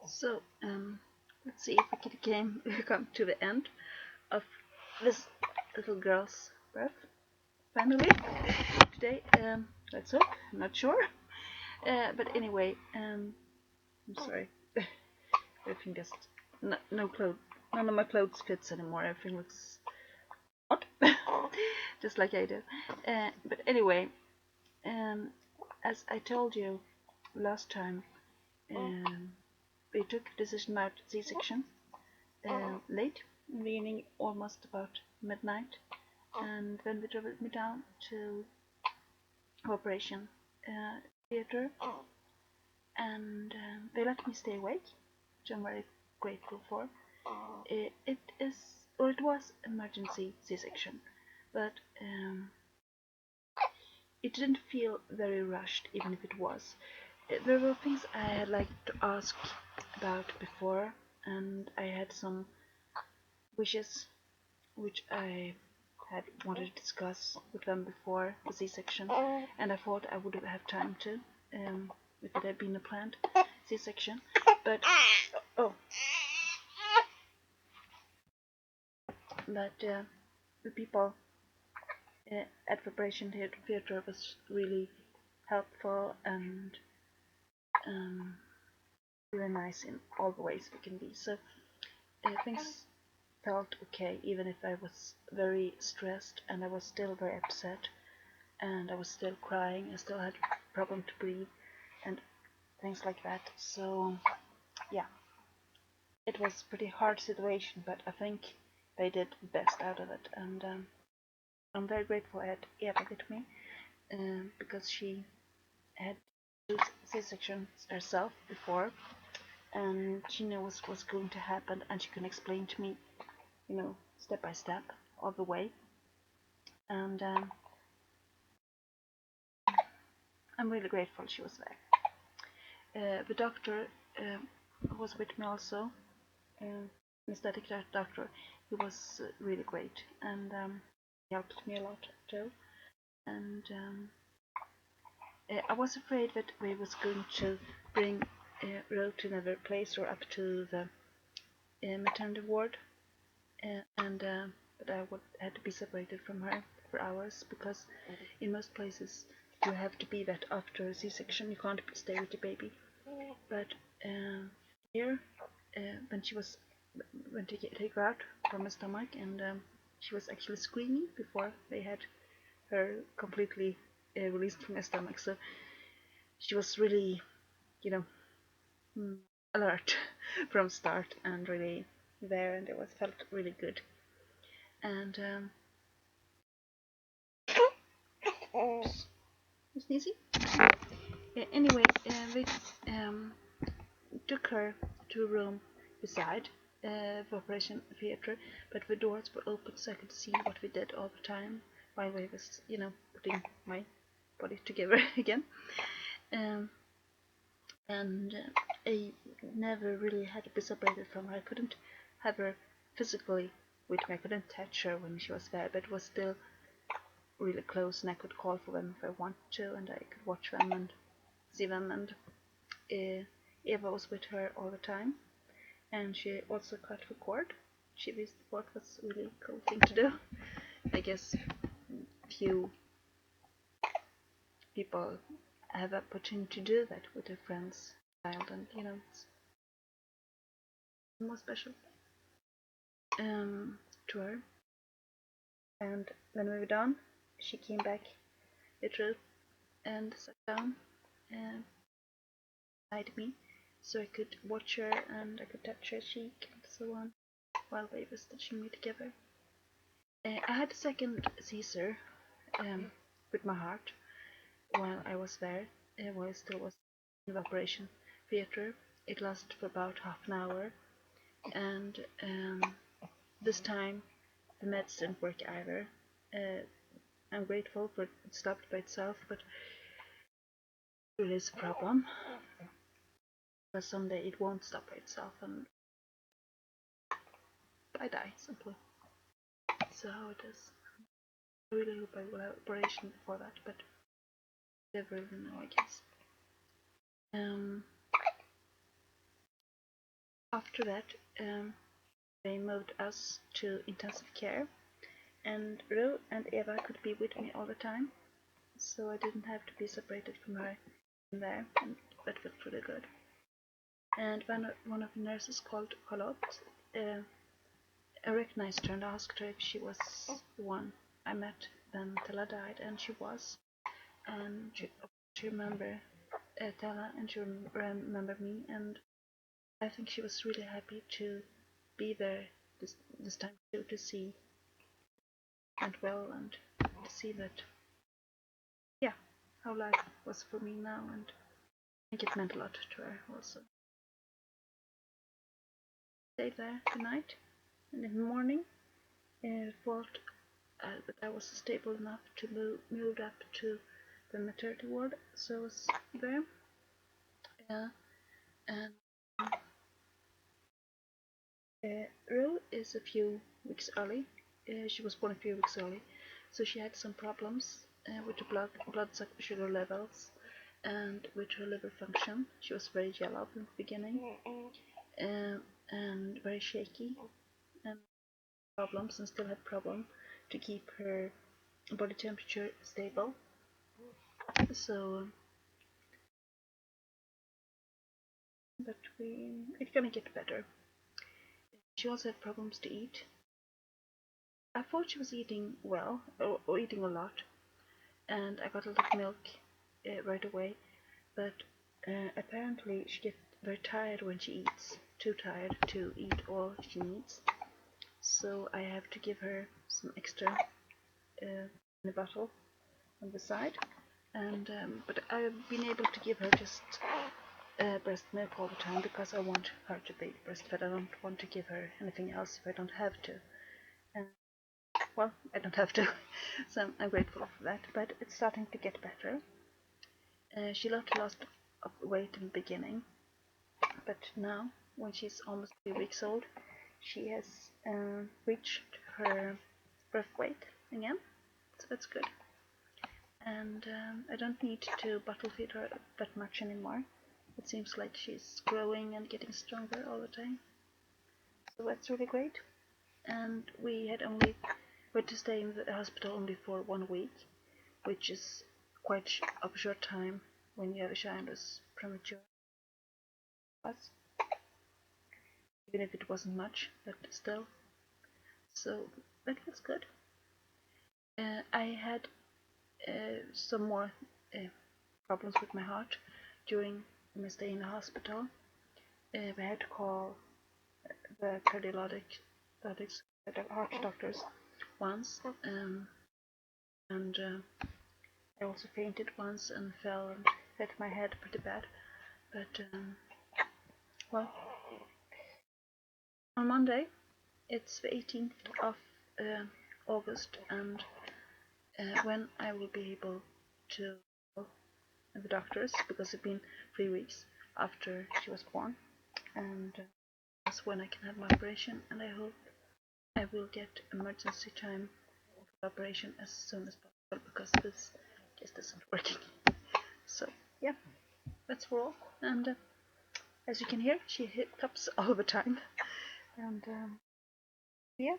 So, let's see if we can come to the end of this little girl's birth, finally, today. Let's hope, I'm not sure. But anyway, I'm sorry. Everything just, no clothes, none of my clothes fits anymore. Everything looks odd, just like I do. But anyway, as I told you last time, we took a decision about C-section late in the evening, almost about midnight, and then they drove me down to operation theater, and they let me stay awake, which I'm very grateful for. It was emergency C-section, but it didn't feel very rushed, even if it was. There were things I had like to ask about before, and I had some wishes which I had wanted to discuss with them before the C-section, and I thought I would have time to, if it had been a planned C-section. But the people at preparation theater was really helpful and really nice in all the ways we can be. So things felt okay, even if I was very stressed and I was still very upset and I was still crying. I still had a problem to breathe and things like that. So yeah, it was a pretty hard situation, but I think they did the best out of it, and I'm very grateful I had Eva with me, because she had C-sections herself before, and she knew what was going to happen, and she can explain to me, step by step all the way. And I'm really grateful she was there. The doctor was with me also, anesthetic doctor. He was really great, and he helped me a lot too. And I was afraid that we was going to bring Ro to another place or up to the maternity ward, but I would had to be separated from her for hours, because in most places you have to be that after C-section. You can't stay with the baby. But here, when they take her out from her stomach, and she was actually screaming before they had her completely released from her stomach. So she was really, alert from start, and really there, and it felt really good. And sneezy. Anyway, we took her to a room beside the operation theater, but the doors were open, so I could see what we did all the time while we was, putting my body together again. And I never really had to be separated from her. I couldn't have her physically with me. I couldn't touch her when she was there, but it was still really close, and I could call for them if I wanted to, and I could watch them and see them. And Eva was with her all the time, and she also cut the cord. She thought was a really cool thing to do. I guess few people have the opportunity to do that with their friends' child, and it's more special to her. And when we were done, she came back the truth and sat down beside me, so I could watch her and I could touch her cheek and so on while they were stitching me together. I had a second Caesar with my heart while I was there, while I still was in the operation theater. It lasted for about half an hour, and this time the meds didn't work either. I'm grateful for it stopped by itself, but it is a problem, because someday it won't stop by itself and I die simply. So how it is. I really hope I will have operation before that, but never really know, I guess. after that, they moved us to intensive care, and Roo and Eva could be with me all the time, so I didn't have to be separated from her in there, and that felt really good. And when one of the nurses called Charlotte, I recognized her and asked her if she was the one I met when Tella died, and she was. And she remembered Tella, and she remembered me, and I think she was really happy to be there this time too, to see and well, and to see that, yeah, how life was for me now, and I think it meant a lot to her also. Stayed there the night, and in the morning thought that I was stable enough to move up to the maternity ward, so I was there. And Rue is a few weeks early. She was born a few weeks early, so she had some problems with the blood sugar levels and with her liver function. She was very yellow in the beginning, and very shaky, and problems, and still had problem to keep her body temperature stable. So, but it's gonna get better. She also had problems to eat. I thought she was eating well, or eating a lot, and I got a lot of milk right away, but apparently she gets very tired when she eats, too tired to eat all she needs, so I have to give her some extra in a bottle on the side, and but I've been able to give her just breast milk all the time because I want her to be breastfed. I don't want to give her anything else if I don't have to. And well, I don't have to, so I'm grateful for that. But it's starting to get better. She lost weight in the beginning, but now, when she's almost 3 weeks old, she has reached her birth weight again, so that's good. And I don't need to bottle feed her that much anymore. It seems like she's growing and getting stronger all the time, so that's really great. And we had to stay in the hospital only for 1 week, which is quite a short time when you have a child who's premature. Even if it wasn't much, but still. So that was good. I had some more problems with my heart during my stay in the hospital. We had to call the heart doctors once, and I also fainted once and fell and hit my head pretty bad. But well, on Monday, it's the 18th of August, and when I will be able to go to the doctors, because it's been 3 weeks after she was born, and that's when I can have my operation, and I hope I will get emergency time for the operation as soon as possible, because this just isn't working. So yeah, that's for all, and as you can hear, she hiccups all the time, and yeah.